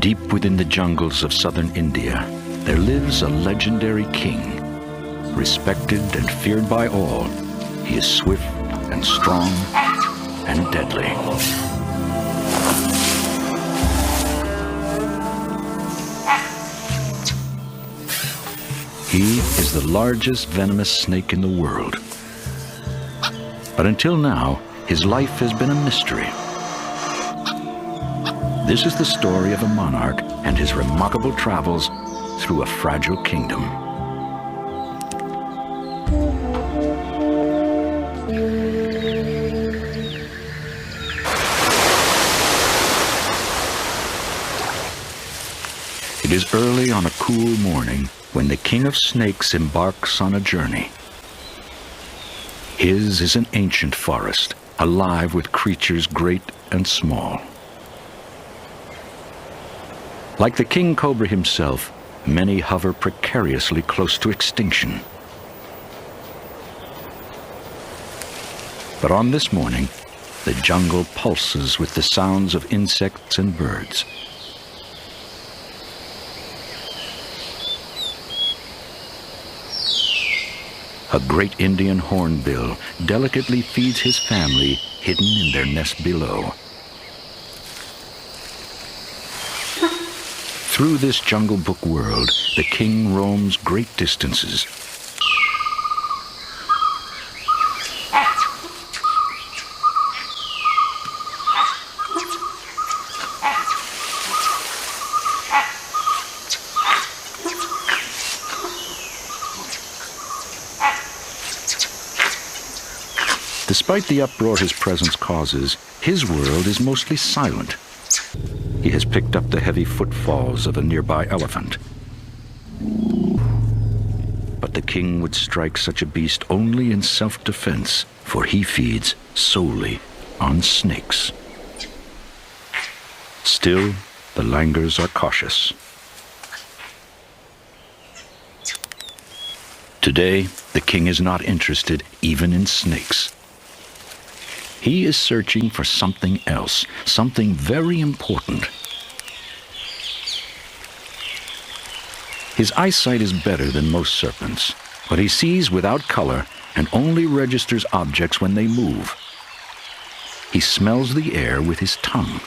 Deep within the jungles of southern India, there lives a legendary king. Respected and feared by all, he is swift and strong and deadly. He is the largest venomous snake in the world. But until now, his life has been a mystery. This is the story of a monarch and his remarkable travels through a fragile kingdom. It is early on a cool morning when the king of snakes embarks on a journey. His is an ancient forest, alive with creatures great and small. Like the king cobra himself, many hover precariously close to extinction. But on this morning, the jungle pulses with the sounds of insects and birds. A great Indian hornbill delicately feeds his family hidden in their nest below. Through this Jungle Book world, the king roams great distances. Despite the uproar his presence causes, his world is mostly silent. He has picked up the heavy footfalls of a nearby elephant. But the king would strike such a beast only in self-defense, for he feeds solely on snakes. Still, the langurs are cautious. Today, the king is not interested even in snakes. He is searching for something else, something very important. His eyesight is better than most serpents, but he sees without color and only registers objects when they move. He smells the air with his tongue.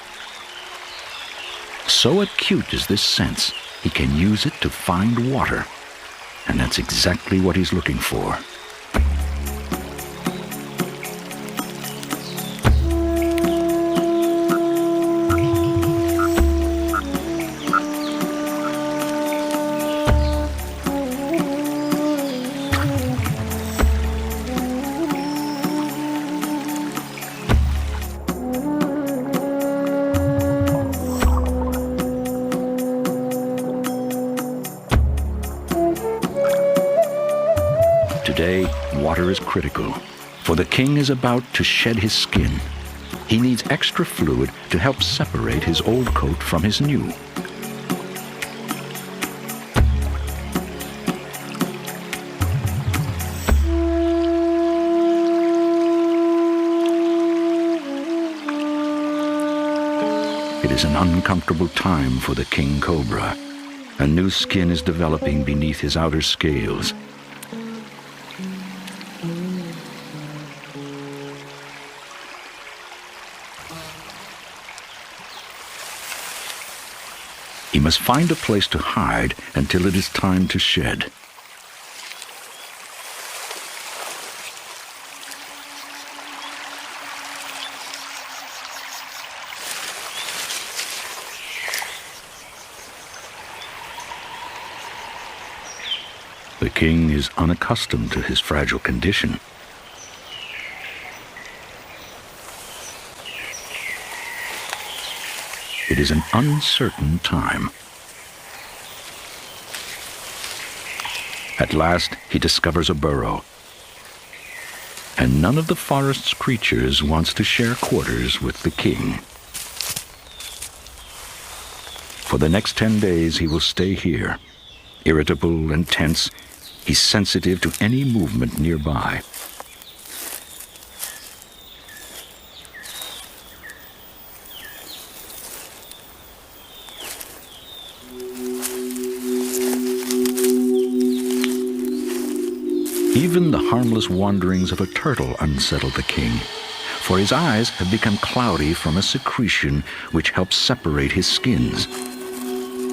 So acute is this sense, he can use it to find water, and that's exactly what he's looking for. Today, water is critical, for the king is about to shed his skin. He needs extra fluid to help separate his old coat from his new. It is an uncomfortable time for the king cobra. A new skin is developing beneath his outer scales. He must find a place to hide until it is time to shed. The king is unaccustomed to his fragile condition. It is an uncertain time. At last, he discovers a burrow. And none of the forest's creatures wants to share quarters with the king. For the next 10 days, he will stay here. Irritable and tense, he's sensitive to any movement nearby. Even the harmless wanderings of a turtle unsettle the king, for his eyes have become cloudy from a secretion which helps separate his skins.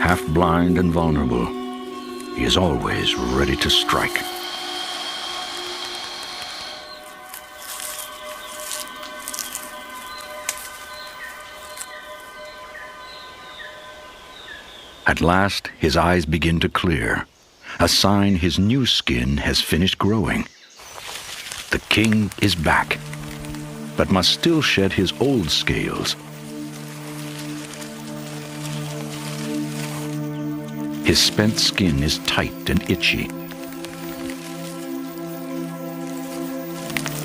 Half blind and vulnerable, he is always ready to strike. At last, his eyes begin to clear, a sign his new skin has finished growing. The king is back, but must still shed his old scales. His spent skin is tight and itchy.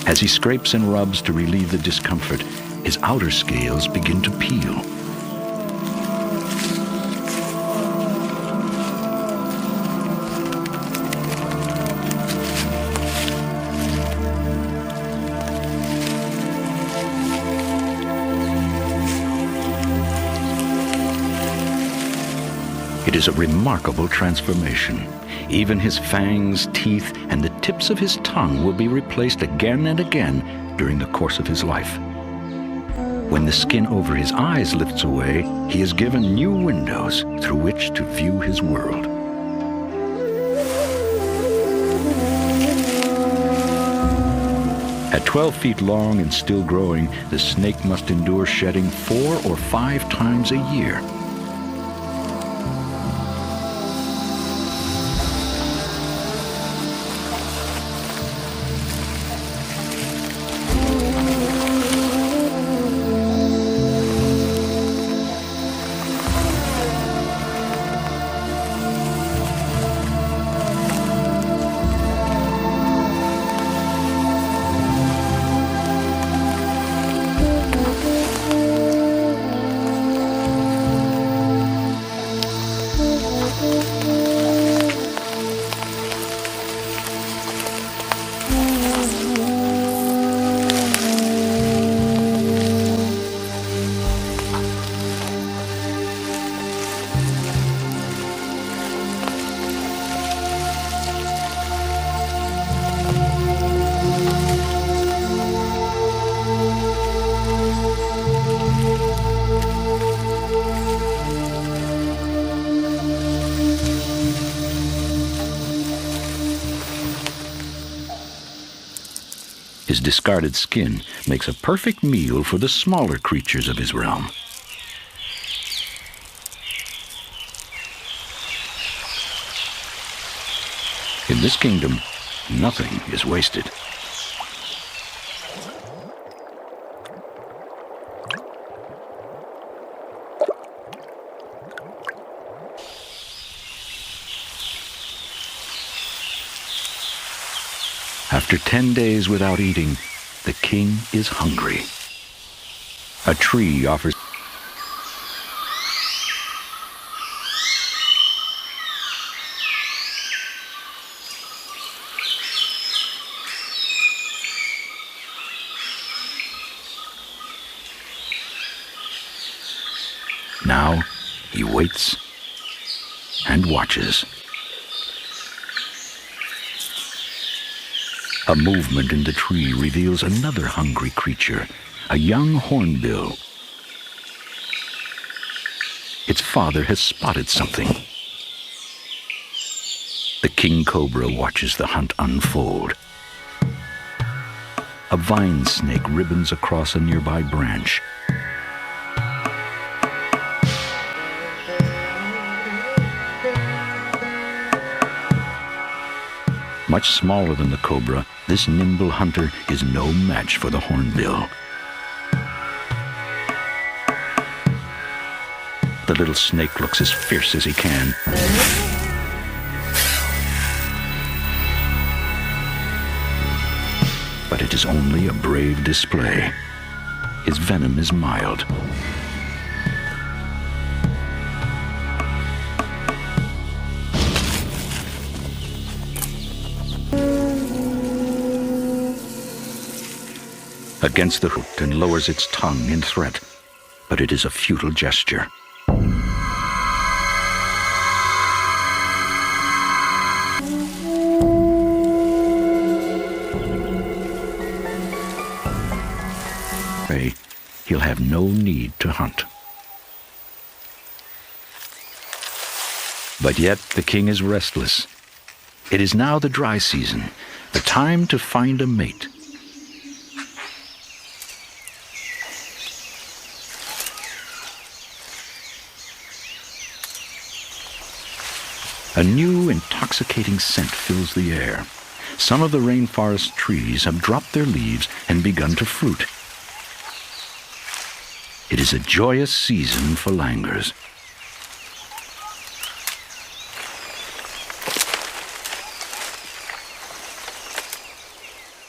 As he scrapes and rubs to relieve the discomfort, his outer scales begin to peel. It is a remarkable transformation. Even his fangs, teeth, and the tips of his tongue will be replaced again and again during the course of his life. When the skin over his eyes lifts away, he is given new windows through which to view his world. At 12 feet long and still growing, the snake must endure shedding 4 or 5 times a year. His discarded skin makes a perfect meal for the smaller creatures of his realm. In this kingdom, nothing is wasted. After 10 days without eating, the king is hungry. A tree offers Now he waits and watches. A movement in the tree reveals another hungry creature, a young hornbill. Its father has spotted something. The king cobra watches the hunt unfold. A vine snake ribbons across a nearby branch. Much smaller than the cobra, this nimble hunter is no match for the hornbill. The little snake looks as fierce as he can. But it is only a brave display. His venom is mild. Against the hoot and lowers its tongue in threat, but it is a futile gesture. he'll have no need to hunt. But yet the king is restless. It is now the dry season, the time to find a mate. A new, intoxicating scent fills the air. Some of the rainforest trees have dropped their leaves and begun to fruit. It is a joyous season for langurs.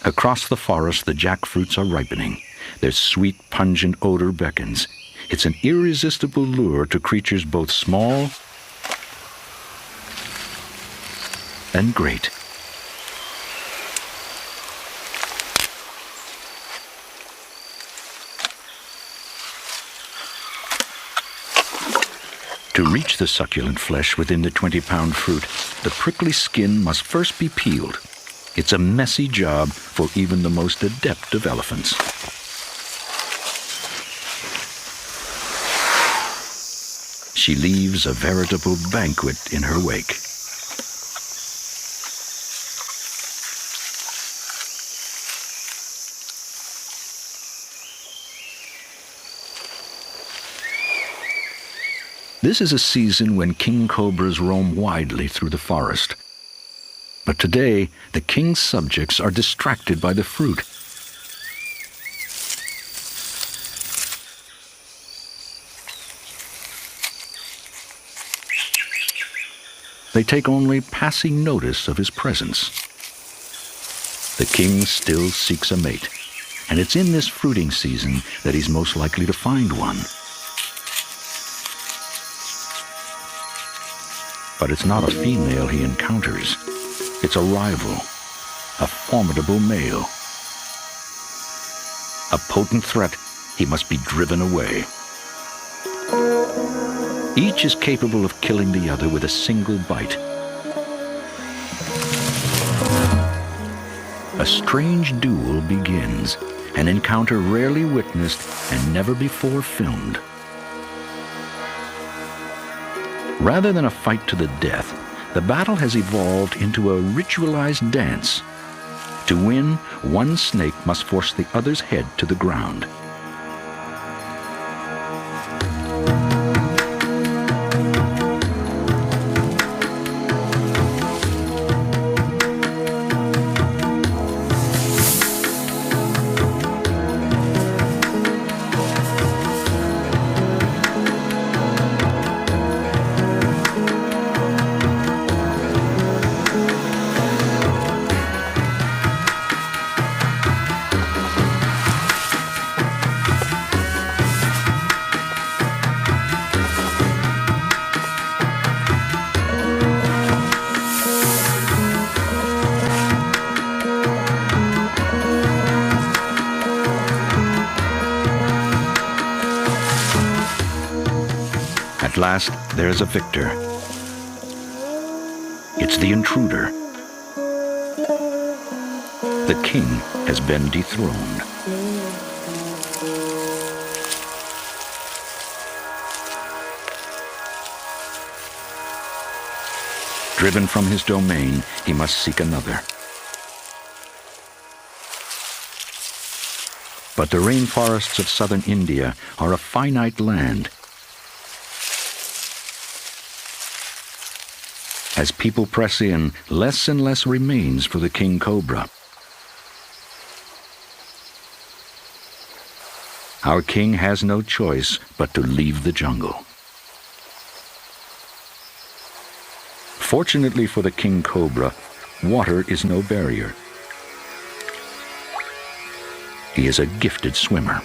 Across the forest, the jackfruits are ripening. Their sweet, pungent odor beckons. It's an irresistible lure to creatures both small and great. To reach the succulent flesh within the 20-pound fruit, the prickly skin must first be peeled. It's a messy job for even the most adept of elephants. She leaves a veritable banquet in her wake. This is a season when king cobras roam widely through the forest. But today, the king's subjects are distracted by the fruit. They take only passing notice of his presence. The king still seeks a mate, and it's in this fruiting season that he's most likely to find one. But it's not a female he encounters. It's a rival, a formidable male. A potent threat, he must be driven away. Each is capable of killing the other with a single bite. A strange duel begins, an encounter rarely witnessed and never before filmed. Rather than a fight to the death, the battle has evolved into a ritualized dance. To win, one snake must force the other's head to the ground. At last, there's a victor. It's the intruder. The king has been dethroned. Driven from his domain, he must seek another. But the rainforests of southern India are a finite land. As people press in, less and less remains for the king cobra. Our king has no choice but to leave the jungle. Fortunately for the king cobra, water is no barrier. He is a gifted swimmer.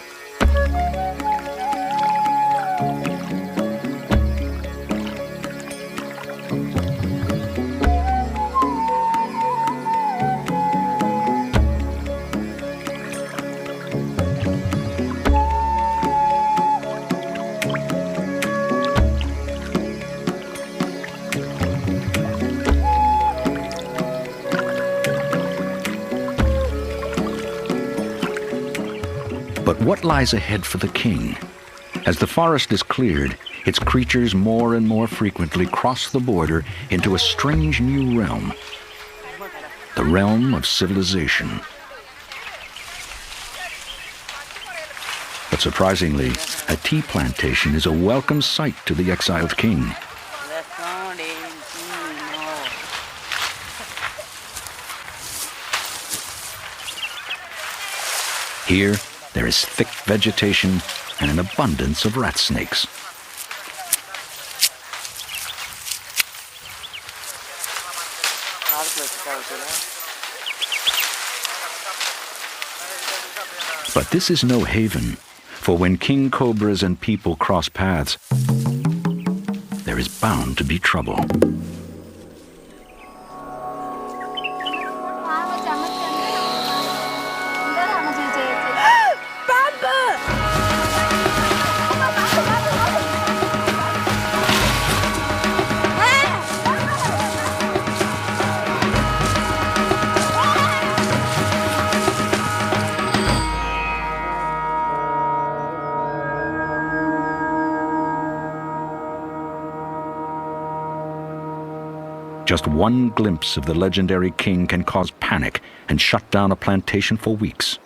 But what lies ahead for the king? As the forest is cleared, its creatures more and more frequently cross the border into a strange new realm, the realm of civilization. But surprisingly, a tea plantation is a welcome sight to the exiled king. Here, there is thick vegetation and an abundance of rat snakes. But this is no haven, for when king cobras and people cross paths, there is bound to be trouble. Just one glimpse of the legendary king can cause panic and shut down a plantation for weeks.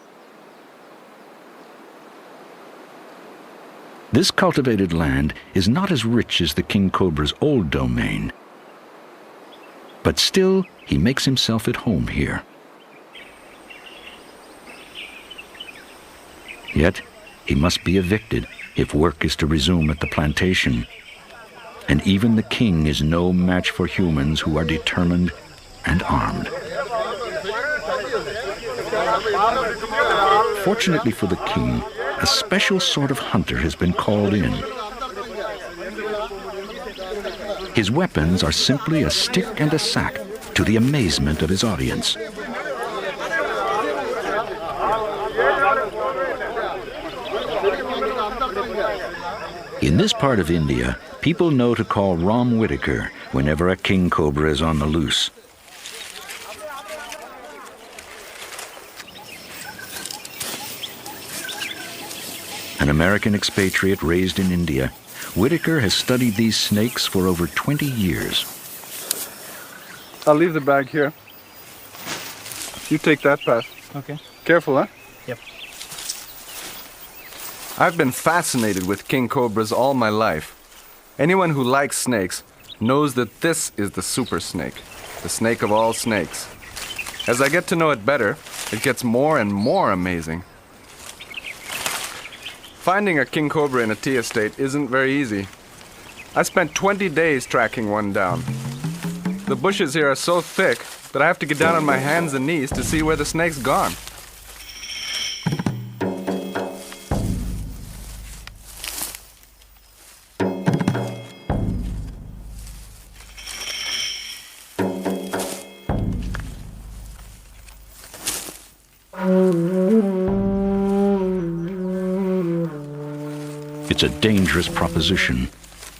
This cultivated land is not as rich as the king cobra's old domain, but still he makes himself at home here. Yet he must be evicted if work is to resume at the plantation. And even the king is no match for humans who are determined and armed. Fortunately for the king, a special sort of hunter has been called in. His weapons are simply a stick and a sack, to the amazement of his audience. In this part of India, people know to call Ram Whitaker whenever a king cobra is on the loose. An American expatriate raised in India, Whitaker has studied these snakes for over 20 years. I'll leave the bag here. You take that path. Okay. Careful, huh? Yep. I've been fascinated with king cobras all my life. Anyone who likes snakes knows that this is the super snake, the snake of all snakes. As I get to know it better, it gets more and more amazing. Finding a king cobra in a tea estate isn't very easy. I spent 20 days tracking one down. The bushes here are so thick that I have to get down on my hands and knees to see where the snake's gone. It's a dangerous proposition,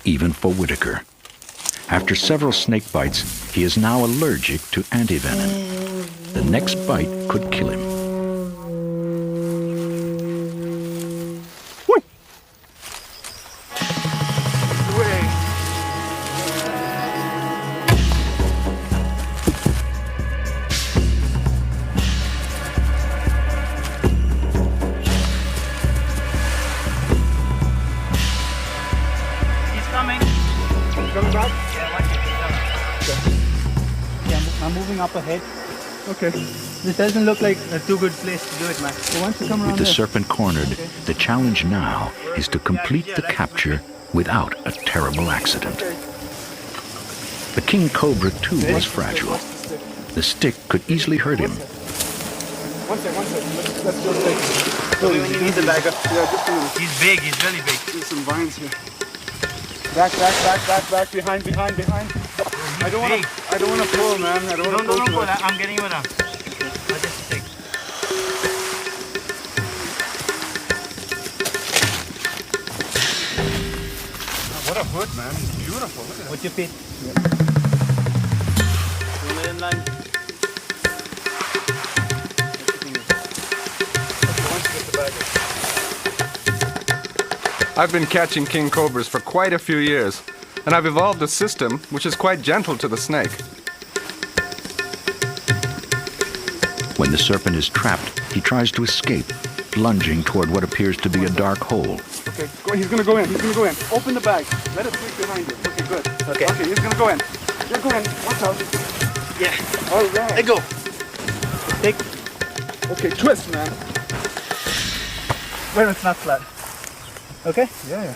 even for Whitaker. After several snake bites, he is now allergic to antivenom. The next bite could kill him. I'm moving up ahead. Okay. This doesn't look like a too good place to do it, man. So once you come around With the there, serpent cornered, the challenge now is to complete the capture without a terrible accident. The king cobra, too, was fragile. The stick could easily hurt him. One second. Let's just take So you need the bag up. Yeah, just a minute. He's big, he's really big. There's some vines here. Back, behind. I don't want to pull, man. I don't want to pull. I'm getting you down. I'll just take. What a foot, man. It's beautiful. Look at that. What's your feet? Once you get the bag up. I've been catching king cobras for quite a few years, and I've evolved a system which is quite gentle to the snake. When the serpent is trapped, he tries to escape, lunging toward what appears to be a dark hole. Okay, he's gonna go in. He's gonna go in. Open the bag. Let it squeak behind you. Okay, good. Okay. Okay, he's gonna go in. You're going. Watch out. Yeah. All right. Let go. Take Okay, twist, man. when it's not flat. Okay? Yeah.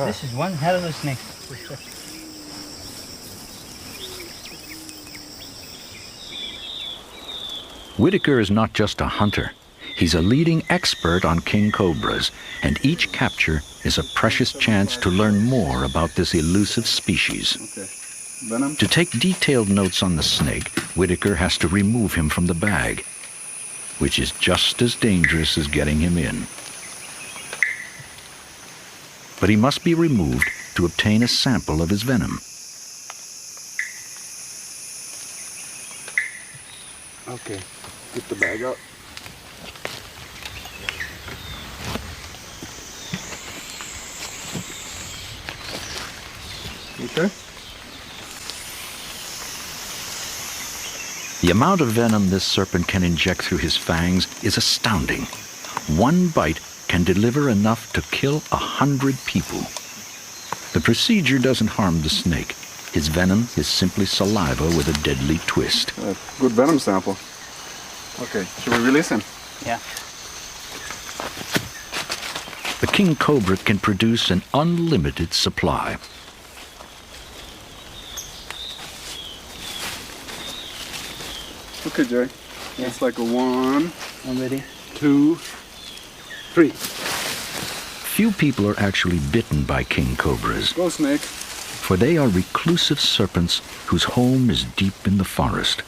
This is one hell of a snake. Whitaker is not just a hunter. He's a leading expert on king cobras, and each capture is a precious chance to learn more about this elusive species. Okay. Venom. To take detailed notes on the snake, Whitaker has to remove him from the bag, which is just as dangerous as getting him in. But he must be removed to obtain a sample of his venom. Okay. Get the bag out. Okay. The amount of venom this serpent can inject through his fangs is astounding. One bite can deliver enough to kill 100 people. The procedure doesn't harm the snake. His venom is simply saliva with a deadly twist. Good venom sample. Okay, should we release him? Yeah. The king cobra can produce an unlimited supply. Okay, Jerry. Yeah. It's like a 1, I'm ready. 2, 3. Few people are actually bitten by king cobras, Go, snake. for they are reclusive serpents whose home is deep in the forest.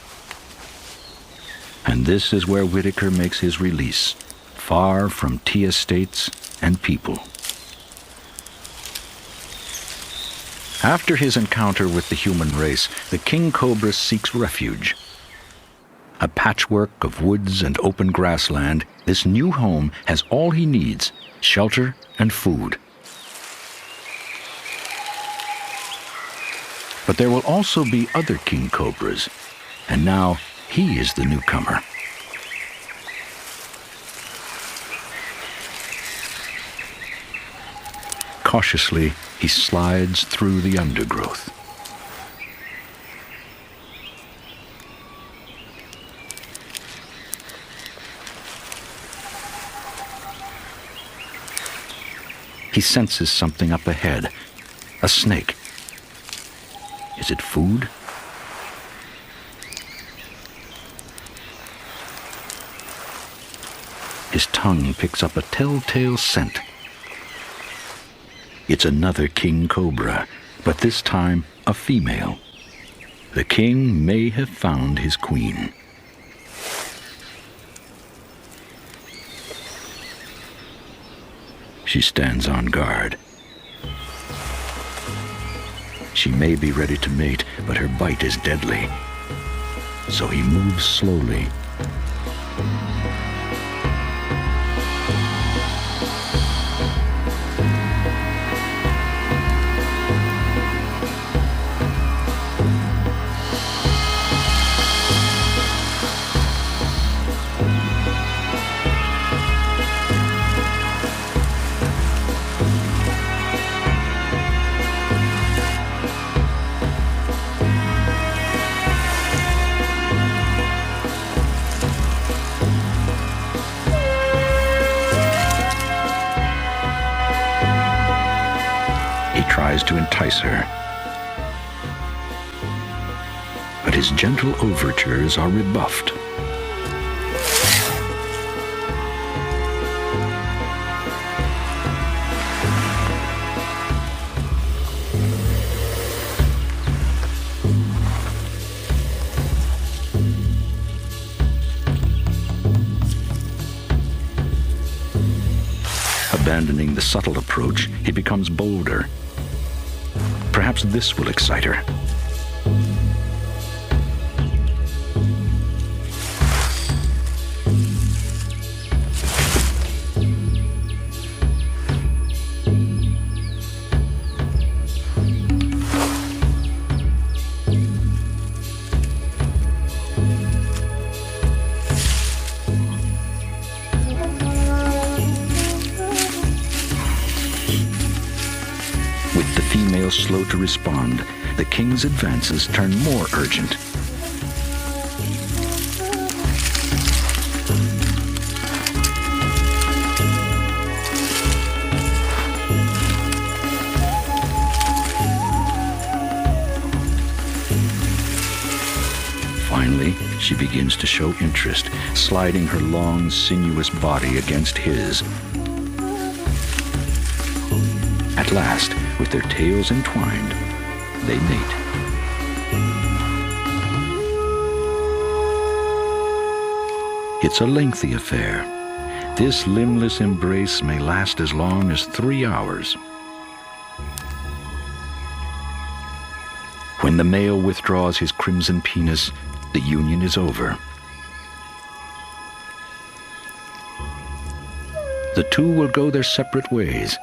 And this is where Whitaker makes his release, far from tea estates and people. After his encounter with the human race, the king cobra seeks refuge. A patchwork of woods and open grassland, this new home has all he needs: shelter and food. But there will also be other king cobras, and now he is the newcomer. Cautiously, he slides through the undergrowth. He senses something up ahead. A snake. Is it food? His tongue picks up a telltale scent. It's another king cobra, but this time a female. The king may have found his queen. She stands on guard. She may be ready to mate, but her bite is deadly. So he moves slowly. Tries to entice her. But his gentle overtures are rebuffed. Abandoning the subtle approach, he becomes bolder. Perhaps this will excite her. female slow to respond, the king's advances turn more urgent. Finally, she begins to show interest, sliding her long, sinuous body against his. At last, with their tails entwined, they mate. It's a lengthy affair. This limbless embrace may last as long as 3 hours. When the male withdraws his crimson penis, the union is over. The two will go their separate ways,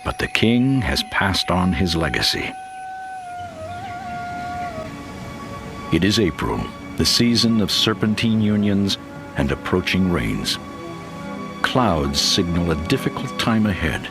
but the king has passed on his legacy. It is April, the season of serpentine unions and approaching rains. Clouds signal a difficult time ahead.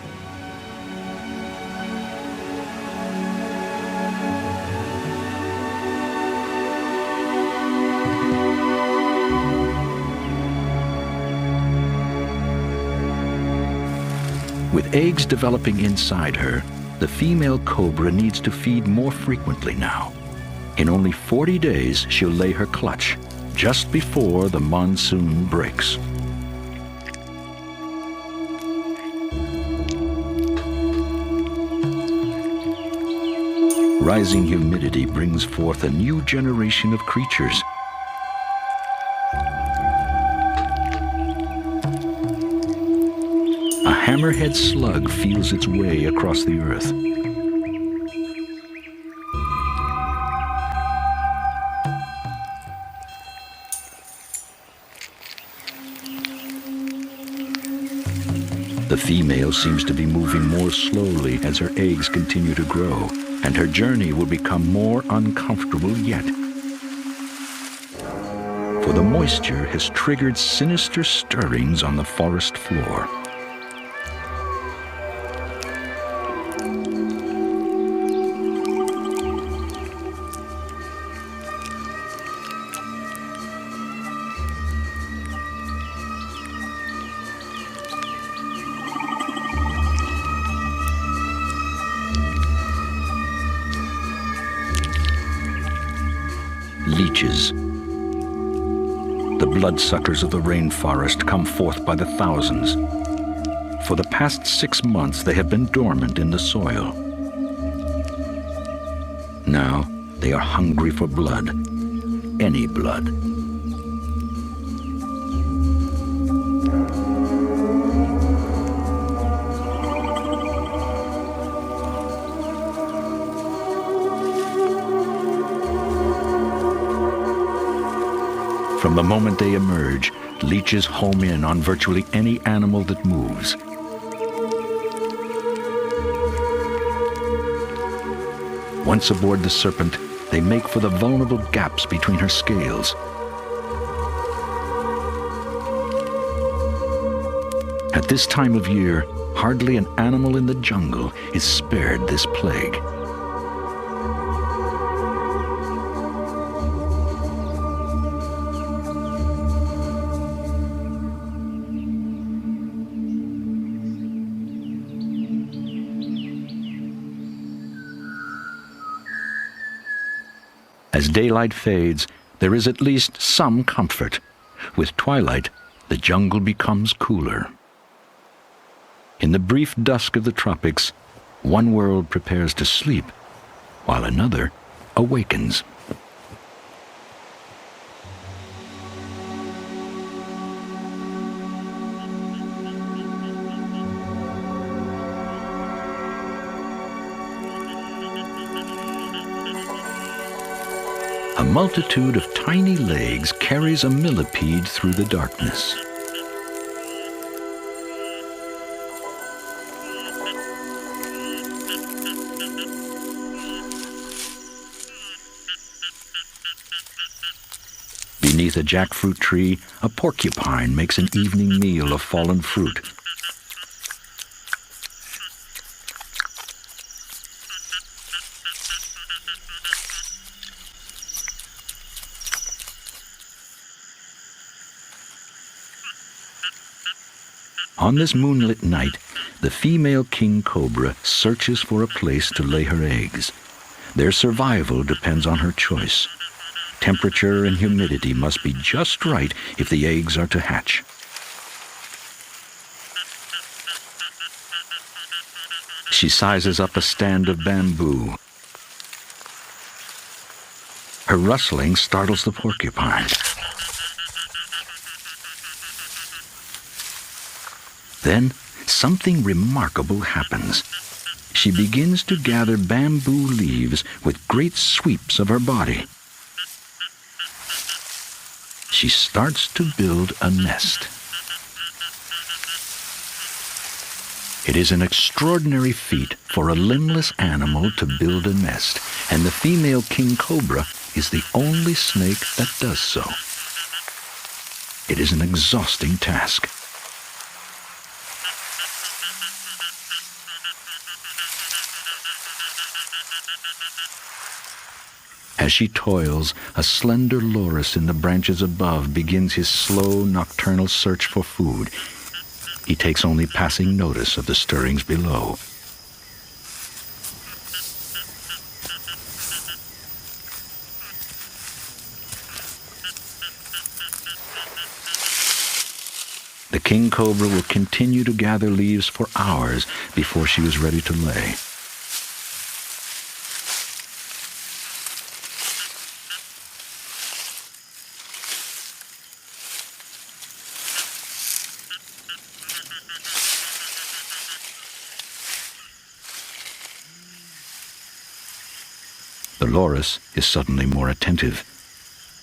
With eggs developing inside her, the female cobra needs to feed more frequently now. In only 40 days, she'll lay her clutch, just before the monsoon breaks. Rising humidity brings forth a new generation of creatures. A hammerhead slug feels its way across the earth. The female seems to be moving more slowly as her eggs continue to grow, and her journey will become more uncomfortable yet. For the moisture has triggered sinister stirrings on the forest floor. Leeches. The bloodsuckers of the rainforest come forth by the thousands. For the past 6 months, they have been dormant in the soil. Now, they are hungry for blood. Any blood. From the moment they emerge, leeches home in on virtually any animal that moves. Once aboard the serpent, they make for the vulnerable gaps between her scales. At this time of year, hardly an animal in the jungle is spared this plague. As daylight fades, there is at least some comfort. With twilight, the jungle becomes cooler. In the brief dusk of the tropics, one world prepares to sleep, while another awakens. A multitude of tiny legs carries a millipede through the darkness. Beneath a jackfruit tree, a porcupine makes an evening meal of fallen fruit. On this moonlit night, the female king cobra searches for a place to lay her eggs. Their survival depends on her choice. Temperature and humidity must be just right if the eggs are to hatch. She sizes up a stand of bamboo. Her rustling startles the porcupine. Then, something remarkable happens. She begins to gather bamboo leaves with great sweeps of her body. She starts to build a nest. It is an extraordinary feat for a limbless animal to build a nest, and the female king cobra is the only snake that does so. It is an exhausting task. As she toils, a slender loris in the branches above begins his slow nocturnal search for food. He takes only passing notice of the stirrings below. The king cobra will continue to gather leaves for hours before she is ready to lay. The loris is suddenly more attentive.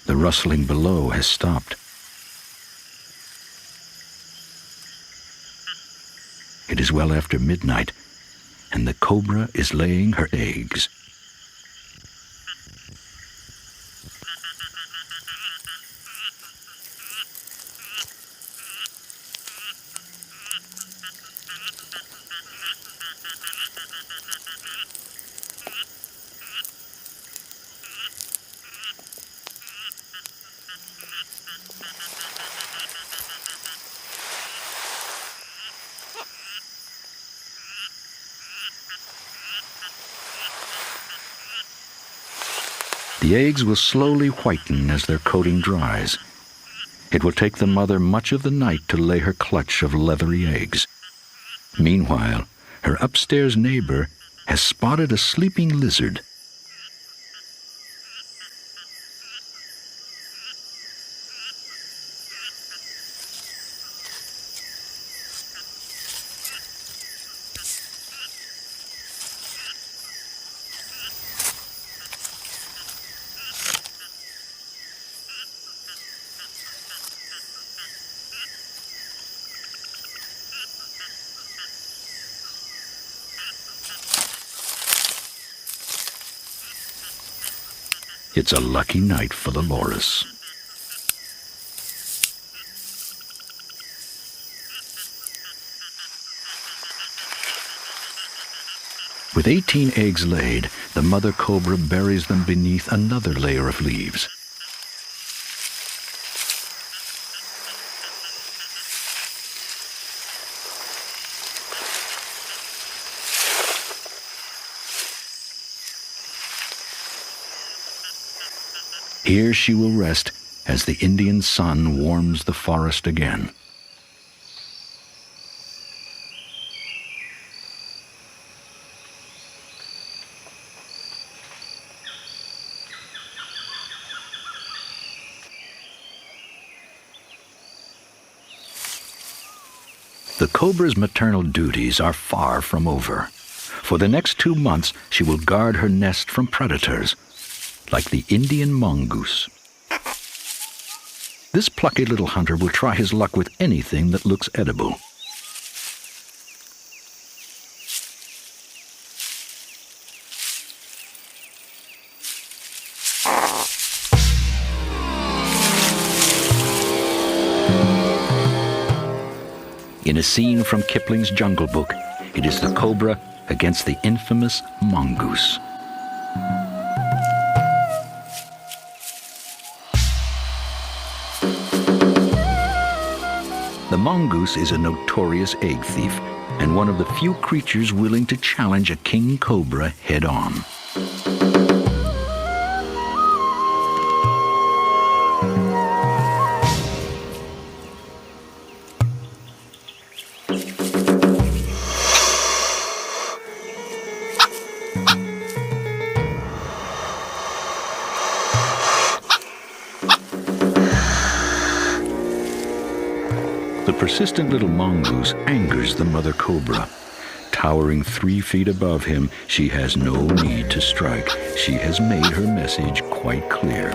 The rustling below has stopped. It is well after midnight, and the cobra is laying her eggs. The eggs will slowly whiten as their coating dries. It will take the mother much of the night to lay her clutch of leathery eggs. Meanwhile, her upstairs neighbor has spotted a sleeping lizard. It's a lucky night for the loris. With 18 eggs laid, the mother cobra buries them beneath another layer of leaves. Here she will rest as the Indian sun warms the forest again. The cobra's maternal duties are far from over. For the next 2 months, she will guard her nest from predators, like the Indian mongoose. This plucky little hunter will try his luck with anything that looks edible. In a scene from Kipling's Jungle Book, it is the cobra against the infamous mongoose. The mongoose is a notorious egg thief and one of the few creatures willing to challenge a king cobra head-on. The persistent little mongoose angers the mother cobra. Towering 3 feet above him, she has no need to strike. She has made her message quite clear.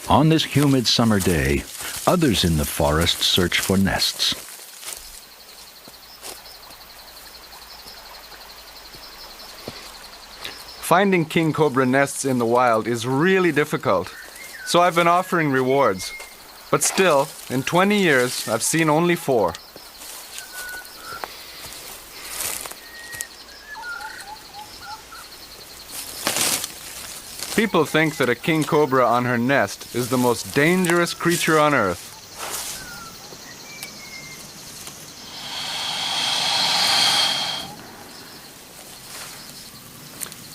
On this humid summer day, others in the forest search for nests. Finding king cobra nests in the wild is really difficult, so I've been offering rewards. But still, in 20 years, I've seen only 4. People think that a king cobra on her nest is the most dangerous creature on earth.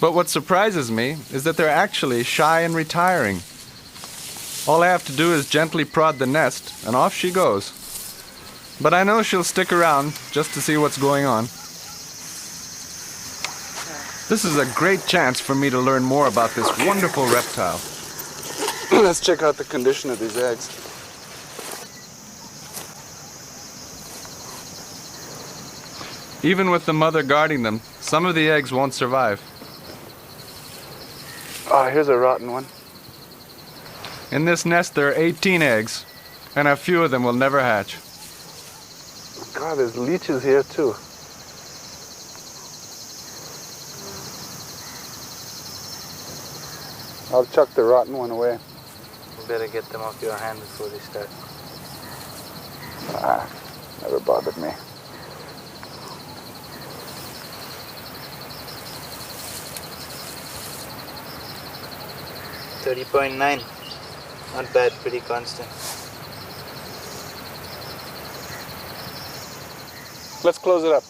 But what surprises me is that they're actually shy and retiring. All I have to do is gently prod the nest, and off she goes. But I know she'll stick around just to see what's going on. This is a great chance for me to learn more about this wonderful reptile. Let's check out the condition of these eggs. Even with the mother guarding them, some of the eggs won't survive. Oh, here's a rotten one. In this nest there are 18 eggs, and a few of them will never hatch. God, there's leeches here too. I'll chuck the rotten one away. You better get them off your hand before they start. Never bothered me. $30.9. Not bad, pretty constant. Let's close it up.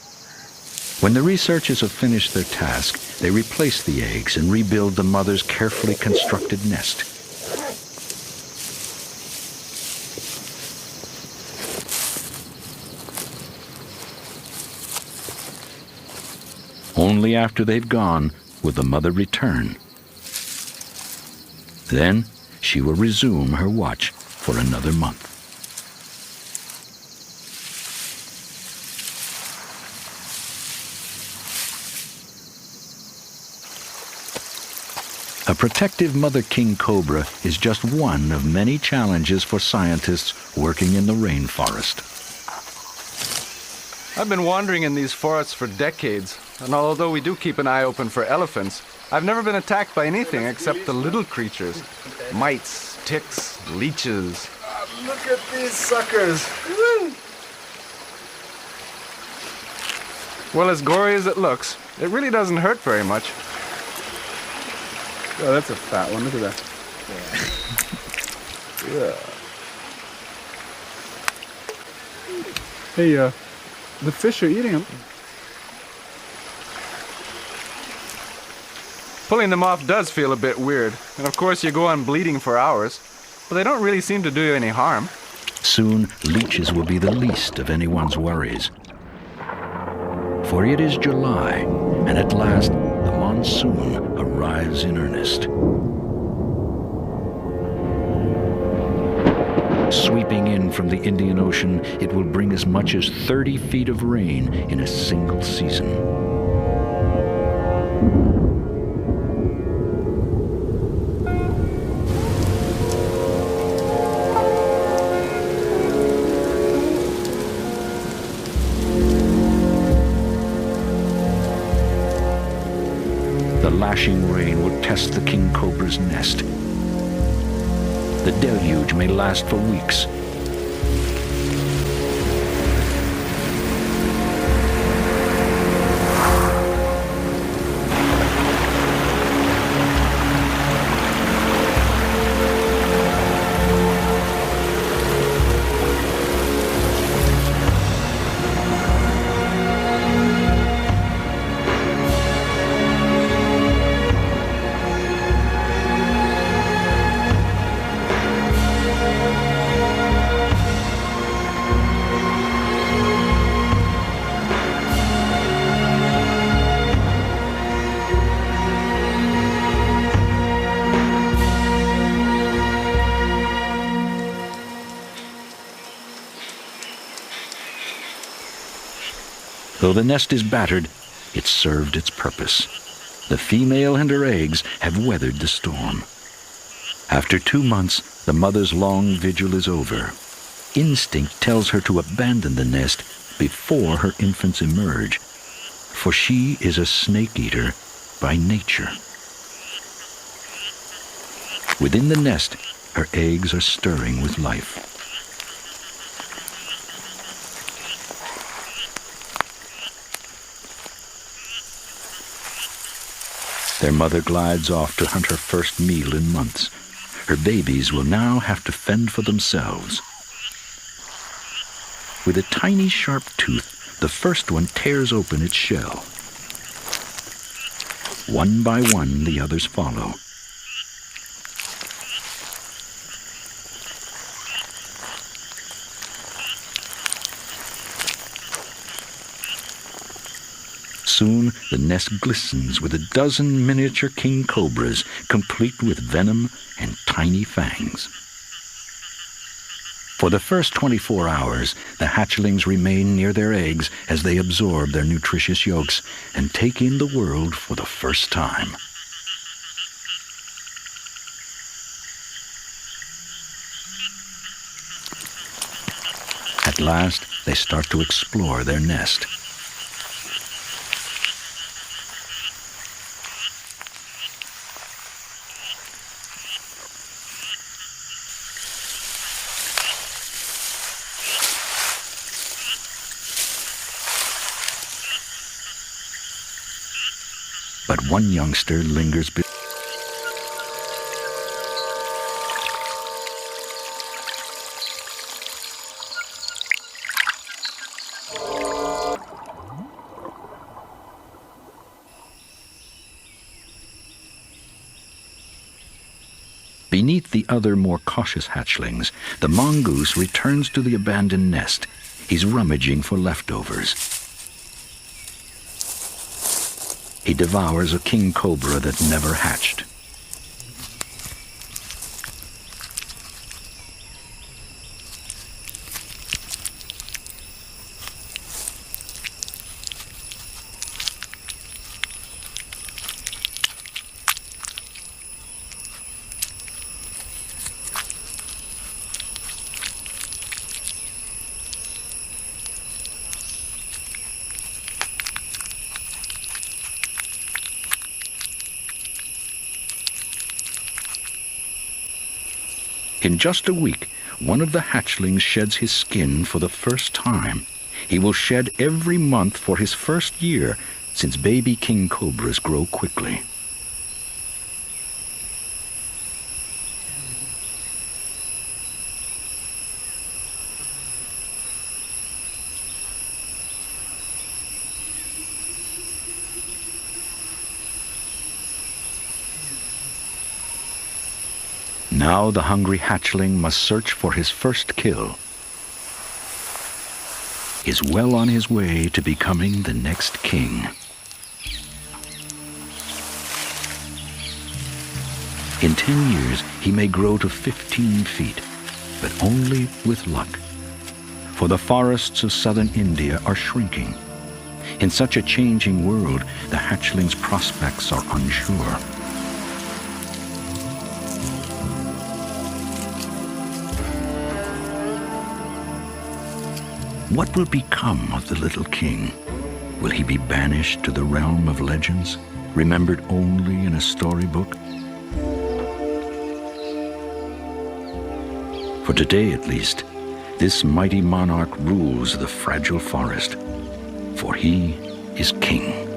When the researchers have finished their task, they replace the eggs and rebuild the mother's carefully constructed nest. Only after they've gone will the mother return. Then she will resume her watch for another month. A protective mother king cobra is just one of many challenges for scientists working in the rainforest. I've been wandering in these forests for decades, and although we do keep an eye open for elephants, I've never been attacked by anything except the little creatures. Mites, ticks, leeches. Look at these suckers! Well, as gory as it looks, it really doesn't hurt very much. Oh, that's a fat one. Look at that. Yeah. Hey, the fish are eating them. Pulling them off does feel a bit weird, and of course you go on bleeding for hours, but they don't really seem to do you any harm. Soon, leeches will be the least of anyone's worries. For it is July, and at last the monsoon arrives in earnest. Sweeping in from the Indian Ocean, it will bring as much as 30 feet of rain in a single season. The lashing rain will test the king cobra's nest. The deluge may last for weeks. Though the nest is battered, it served its purpose. The female and her eggs have weathered the storm. After 2 months, the mother's long vigil is over. Instinct tells her to abandon the nest before her infants emerge, for she is a snake eater by nature. Within the nest, her eggs are stirring with life. Their mother glides off to hunt her first meal in months. Her babies will now have to fend for themselves. With a tiny sharp tooth, the first one tears open its shell. One by one, the others follow. Soon, the nest glistens with a dozen miniature king cobras, complete with venom and tiny fangs. For the first 24 hours, the hatchlings remain near their eggs as they absorb their nutritious yolks and take in the world for the first time. At last, they start to explore their nest. But one youngster lingers behind. Beneath the other, more cautious hatchlings, the mongoose returns to the abandoned nest. He's rummaging for leftovers. He devours a king cobra that never hatched. In just a week, one of the hatchlings sheds his skin for the first time. He will shed every month for his first year, since baby king cobras grow quickly. Now the hungry hatchling must search for his first kill. Is well on his way to becoming the next king. In 10 years, he may grow to 15 feet, but only with luck. For the forests of southern India are shrinking. In such a changing world, the hatchling's prospects are unsure. What will become of the little king? Will he be banished to the realm of legends, remembered only in a storybook? For today, at least, this mighty monarch rules the fragile forest, for he is king.